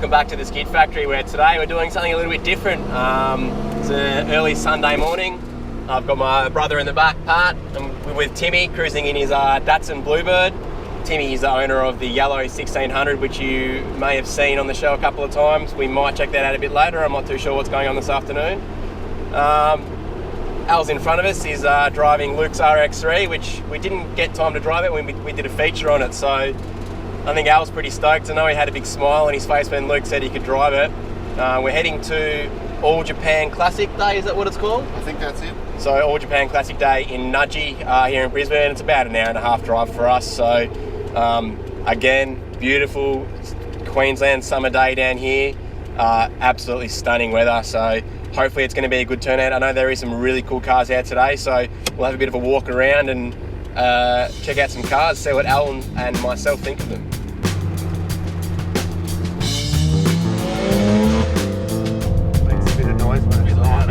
welcome back to the Skid Factory, where today we're doing something a little bit different. It's an early Sunday morning. I've got my brother in the back, Pat. I'm with Timmy, cruising in his Datsun Bluebird. Timmy is the owner of the yellow 1600, which you may have seen on the show a couple of times. We might check that out a bit later. I'm not too sure what's going on this afternoon. Al's in front of us is driving Luke's RX3, which we didn't get time to drive it when we did a feature on it. So I think Al's pretty stoked. I know he had a big smile on his face when Luke said he could drive it. We're heading to All Japan Classic Day, is that what it's called? I think that's it. So All Japan Classic Day in Nudgee here in Brisbane. It's about an hour and a half drive for us. So again, beautiful Queensland summer day down here. Absolutely stunning weather. So hopefully it's going to be a good turnout. I know there is some really cool cars out today. So we'll have a bit of a walk around and check out some cars, see what Al and myself think of them. Makes a bit of noise when it's on.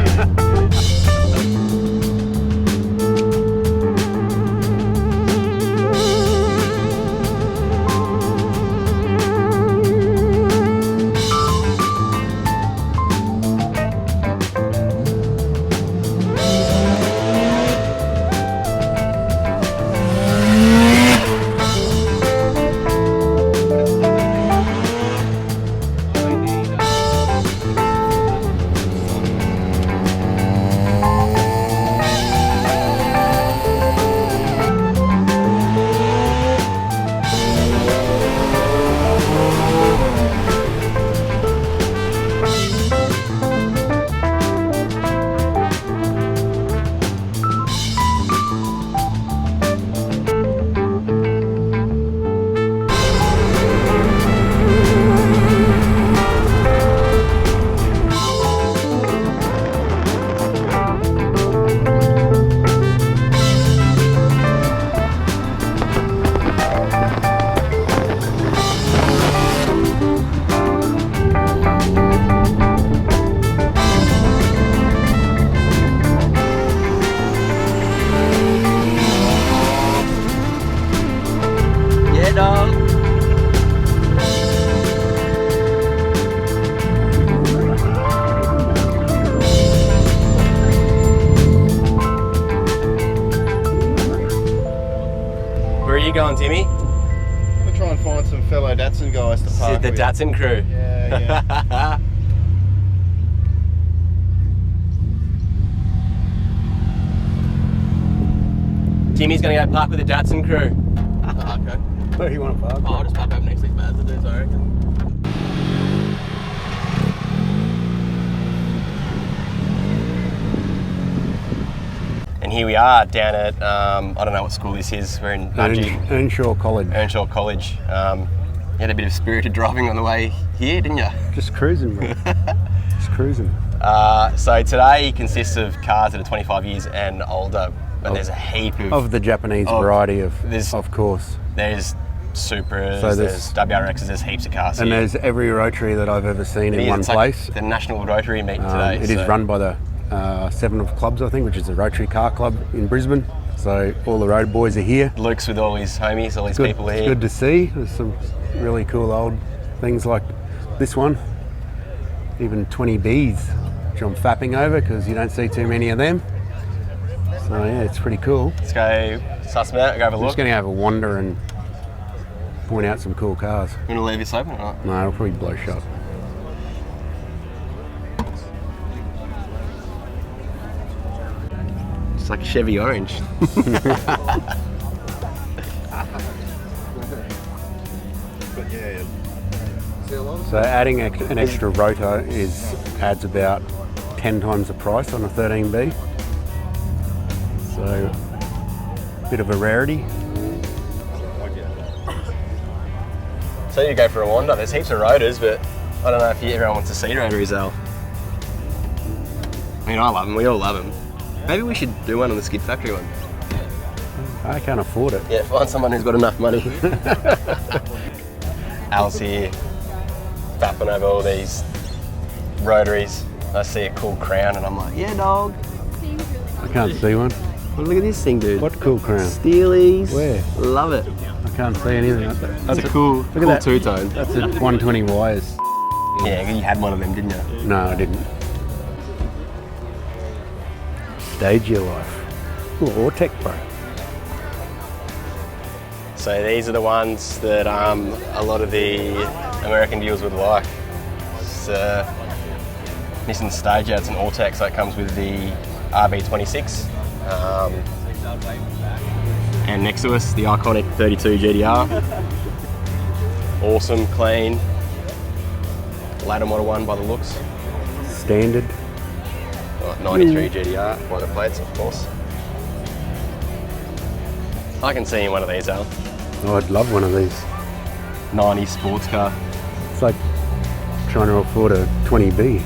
Where are you going, Timmy? We'll try and find some fellow Datsun guys to park The with. Datsun crew. Yeah. Timmy's going to go park with the Datsun crew. Okay. Where do you want to park? I'll just park up next to these Mazda, I reckon. And here we are down at, I don't know what school this is. We're in Nudgee. Earnshaw College. Earnshaw College. You had a bit of spirited driving on the way here, didn't you? Just cruising, bro. Just cruising. So today consists of cars that are 25 years and older, but there's a heap Of the Japanese variety, of course. There's Supras, So there's WRXs, there's heaps of cars And here. there's every Rotary that I've ever seen in one It's place. like the National Rotary meeting today. It is run by the Seven of Clubs, I think, which is the Rotary Car Club in Brisbane. So all the road boys are here. Luke's with all his homies, all his people It's here. good to see. There's some really cool old things like this one. Even 20Bs, which I'm fapping over because you don't see too many of them. So yeah, it's pretty cool. Let's go suss them out, go have a I'm look. just going to have a wander and point out some cool cars. You want to leave this open or not? No, it'll probably blow shut. It's like a Chevy Orange. But yeah. So adding an extra rotor adds about 10 times the price on a 13B. So a bit of a rarity. So you go for a wander. There's heaps of rotors, but I don't know if everyone wants to see rotaries, Al. I mean, I love them. We all love them. Maybe we should do one on the Skid Factory one. I can't afford it. Yeah, find someone who's got enough money. Al's here, fapping over all these rotaries. I see a cool Crown and I'm like, yeah, dog. I can't see one. Well, look at this thing, dude. What cool Crown? Steelies. Where? Love it. I can't see anything. That's a cool that. two-tone. That's a 120 wires. Yeah, you had one of them, didn't you? No, I didn't. Stage your life. Ooh, Ortec Pro. So these are the ones that a lot of the American viewers would like. It's Nissan Stage, it's an Ortec, so it comes with the RB26. And next to us, the iconic 32 GTR. Awesome, clean. Later Model 1 by the looks. Standard. 93 GTR by the plates, of course. I can see in one of these, Al. Oh, I'd love one of these. 90s sports car. It's like trying to afford a 20B.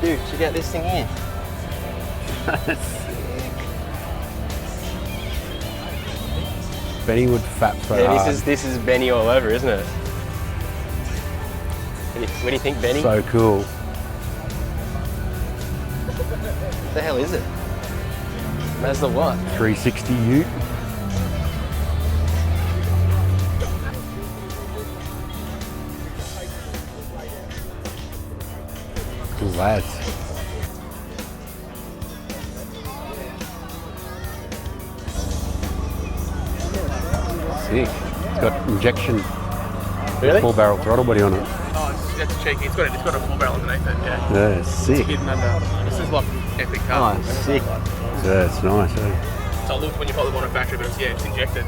Dude, check out this thing here. Benny would fap so Yeah, hard. this is Benny all over, isn't it? What do you think, Benny? So cool. What the hell is it? Mazda what? 360 Ute. Lads. Sick. It's got injection, Really? full barrel throttle body on it. Oh, that's cheeky. It's got a full barrel underneath it. Yeah. Yeah, sick. Hidden under. This is like epic car. Oh, sick. Yeah, it's nice. Eh? So it looks when you pop them on a factory, but it's injected.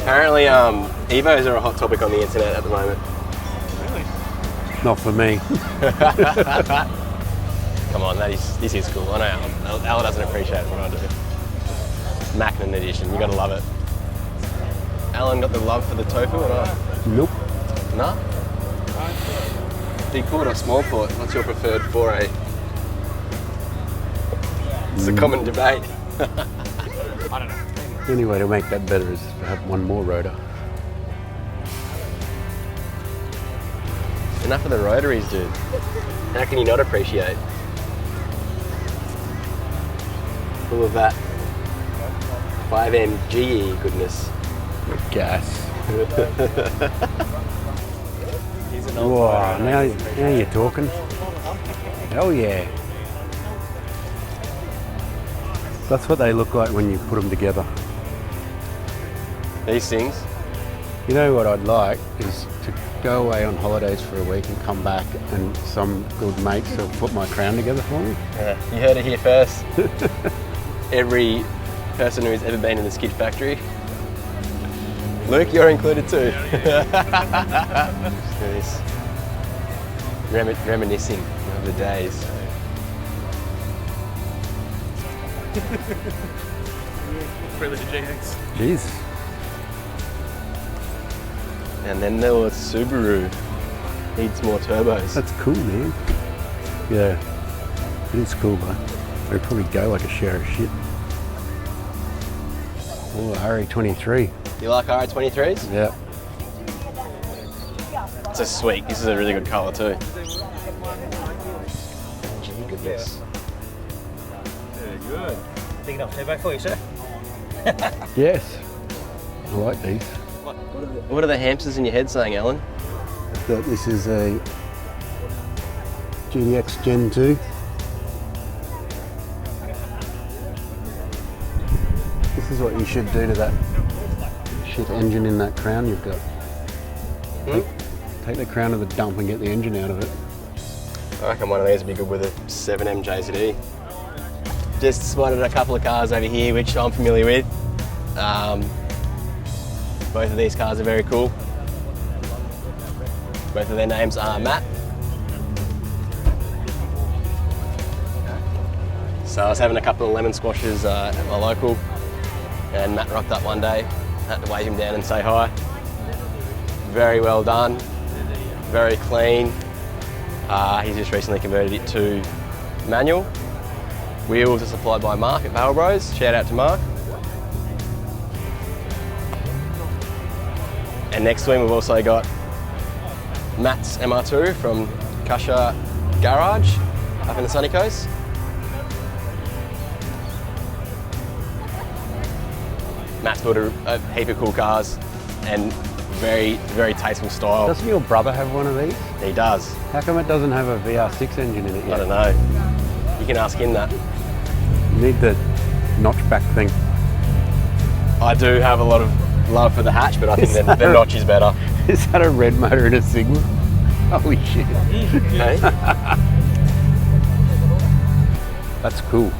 Apparently, Evos are a hot topic on the internet at the moment. Really? Not for me. Come on, this is cool. I know Alan. Alan doesn't appreciate what I do. Macklin edition, you gotta love it. Alan got the love for the tofu or not? Nope. No? Big port or small port? What's your preferred foray? It's a common debate. I don't know. The only way to make that better is to have one more rotor. Enough of the rotaries, dude. How can you not appreciate? Full of that 5M GE goodness. Gas. Whoa, now you're talking. Hell yeah. That's what they look like when you put them together. These things. You know what I'd like is to go away on holidays for a week and come back and some good mates will put my crown together for me. Yeah, you heard it here first. Every person who's ever been in the skid factory. Luke, you're included too. Let's do this. Reminiscing of the days. Really the GX. Jeez. And then there was Subaru. Needs more turbos. That's cool, man. Yeah, it is cool, but they'd probably go like a share of shit. Oh, RE23. You like RE23s? Yeah. It's a sweet. This is a really good colour too. Gee, goodness. Good. Big enough turbo for you, sir. Yes. I like these. What are the hamsters in your head saying, Alan? That this is a GDX Gen 2. This is what you should do to that shit engine in that crown you've got. Take the crown to the dump and get the engine out of it. I reckon one of these would be good with a 7M JZE. Just spotted a couple of cars over here which I'm familiar with. Both of these cars are very cool. Both of their names are Matt. So I was having a couple of lemon squashes at my local, and Matt rocked up one day. Had to wave him down and say hi. Very well done, very clean. He's just recently converted it to manual. Wheels are supplied by Mark at Barrel Bros. Shout out to Mark. And next to him we've also got Matt's MR2 from Kasha Garage up in the sunny coast. Matt's built a heap of cool cars and Very, very tasteful style. Doesn't your brother have one of these? He does. How come it doesn't have a VR6 engine in it I yet? don't know. You can ask him that. You need the notchback thing. I do have a lot of love for the hatch, but I think the notch is better. Is that a red motor and a Sigma? Holy shit. Okay. That's cool.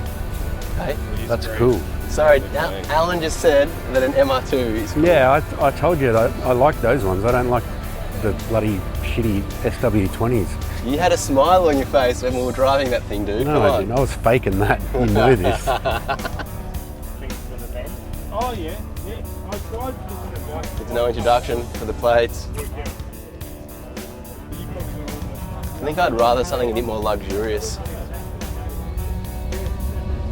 Hey. That's cool. Sorry, Alan just said that an MR2 is cool. Yeah, I told you I like those ones. I don't like the bloody shitty SW20s. You had a smile on your face when we were driving that thing, dude. No, Come I on. didn't. I was faking that. You know this. Oh yeah, yeah. I tried looking at bikes. There's no introduction for the plates. I think I'd rather something a bit more luxurious.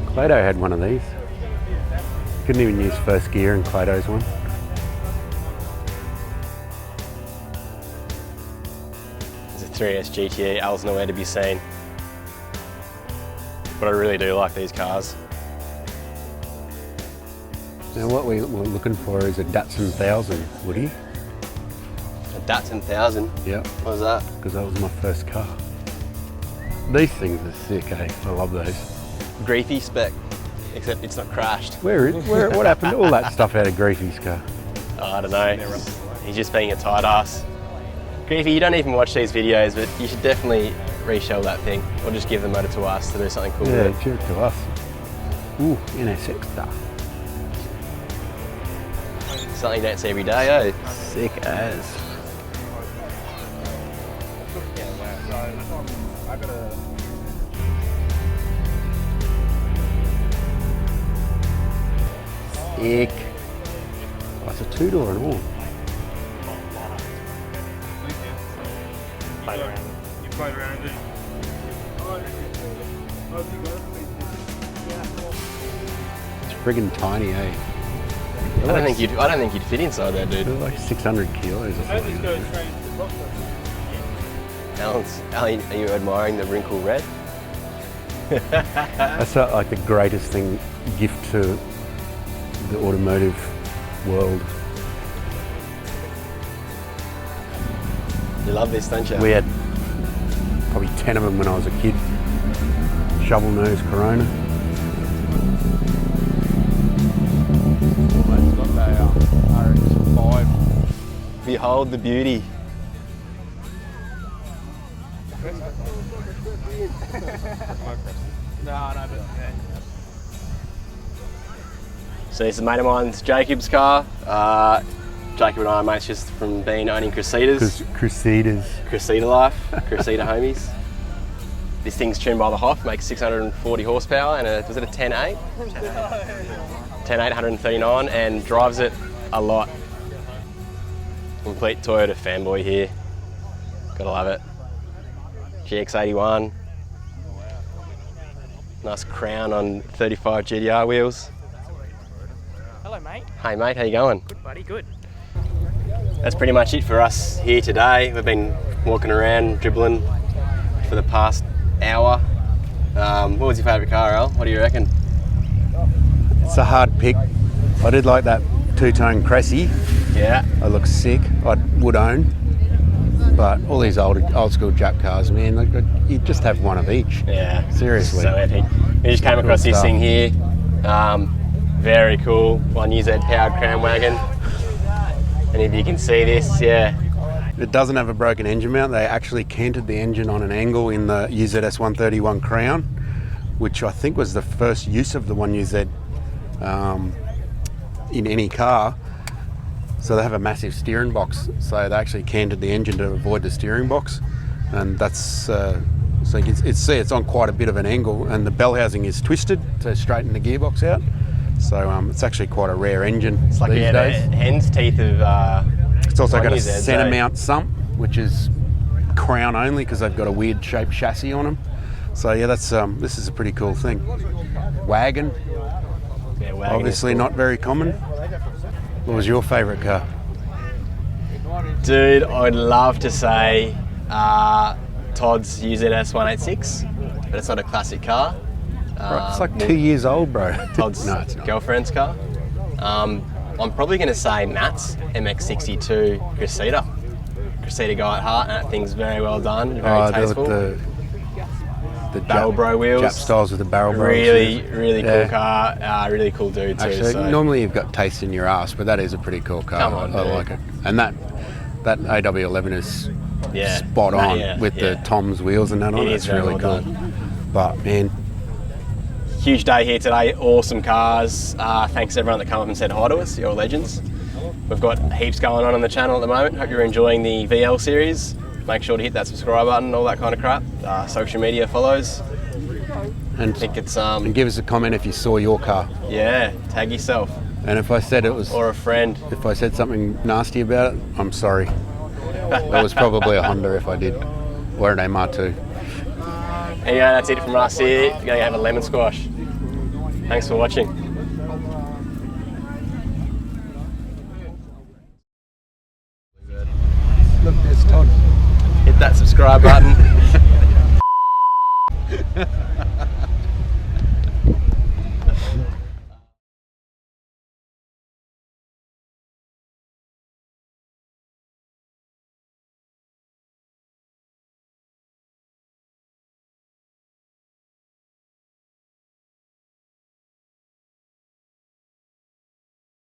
Clado had one of these. Couldn't even use first gear in Clado's one. It's a 3S GTE, Al's nowhere to be seen. But I really do like these cars. Now what we're looking for is a Datsun 1000, Woody. A Datsun 1000. Yeah, What was that? because that was my first car. These things are sick, eh? I love those. Griefy spec, except it's not crashed. What happened to all that stuff out of Griefy's car? Oh, I don't know. He's just being a tight ass. Griefy, you don't even watch these videos, but you should definitely reshell that thing, or just give the motor to us to do something cool Yeah, with it. give it to us. Ooh, NSX stuff. Something you don't see every day, eh? Sick as. Sick. Oh, it's a two-door and all. Played around. You played around it. It's friggin' tiny, eh? I don't think you'd fit inside there, dude. They're like 600 kilos or I just something. go straight into the box. Alan, are you admiring the wrinkle red? That's like the greatest thing, gift to the automotive world. You love this, don't you? We had probably 10 of them when I was a kid. Shovel nose Corona. It's got a RX-5. Behold the beauty. So this is a mate of mine's, Jacob's car. Jacob and I are mates just from owning Crusaders. Crusaders. Crusader life, Crusader homies. This thing's tuned by the Hoff, makes 640 horsepower, and was it a 10.8? 10.8, 139, and drives it a lot. Complete Toyota fanboy here. Gotta love it. GX81. Nice crown on 35 GTR wheels. Hello, mate. Hey mate, how you going? Good, buddy. Good. That's pretty much it for us here today. We've been walking around, dribbling for the past hour. What was your favourite car, Al? What do you reckon? It's a hard pick. I did like that two-tone Cressy. Yeah. It looks sick. I would own. But all these old school Jap cars, man, like, you just have one of each. Yeah. Seriously. So epic. We just came across this stuff. thing here. Very cool. 1UZ powered Crown Wagon. And if you can see this, yeah. It doesn't have a broken engine mount. They actually canted the engine on an angle in the UZS 131 Crown, which I think was the first use of the 1UZ in any car. So they have a massive steering box. So they actually canted the engine to avoid the steering box. And that's, so you can see it's on quite a bit of an angle, and the bell housing is twisted to straighten the gearbox out. So it's actually quite a rare engine It's like these the days. hen's teeth of It's also got a 1UZs, centre eh? mount sump, which is crown only because they've got a weird shaped chassis on them. So yeah, that's this is a pretty cool thing. Wagon, Yeah, wagon obviously is cool. not very common. What was your favourite car? Dude, I'd love to say Todd's UZS 186, but it's not a classic car. Right, it's like 2 years old, bro. Todd's No, it's not. girlfriend's car. I'm probably going to say Matt's MX62 Cressida. Cressida guy at heart, and that thing's very well done, very tasteful. The barrel bro wheels. Jap styles with the barrel bro. Really cool car. Really cool dude too. Actually, so. normally you've got taste in your ass, but that is a pretty cool car. Come on, I dude. like it. And that AW11 is spot on with the Tom's wheels and that on it. It's really cool. But man, huge day here today. Awesome cars. Thanks everyone that come up and said hi to us. You're legends. We've got heaps going on the channel at the moment. Hope you're enjoying the VL series. Make sure to hit that subscribe button, all that kind of crap. Social media follows. and I think it's and give us a comment if you saw your car. Yeah, tag yourself. And if I said it was, or a friend. If I said something nasty about it, I'm sorry. It was probably a Honda if I did, or an MR2. And yeah, that's it from us here. We're gonna have a lemon squash. Thanks for watching. Look, there's Todd. Hit that subscribe button.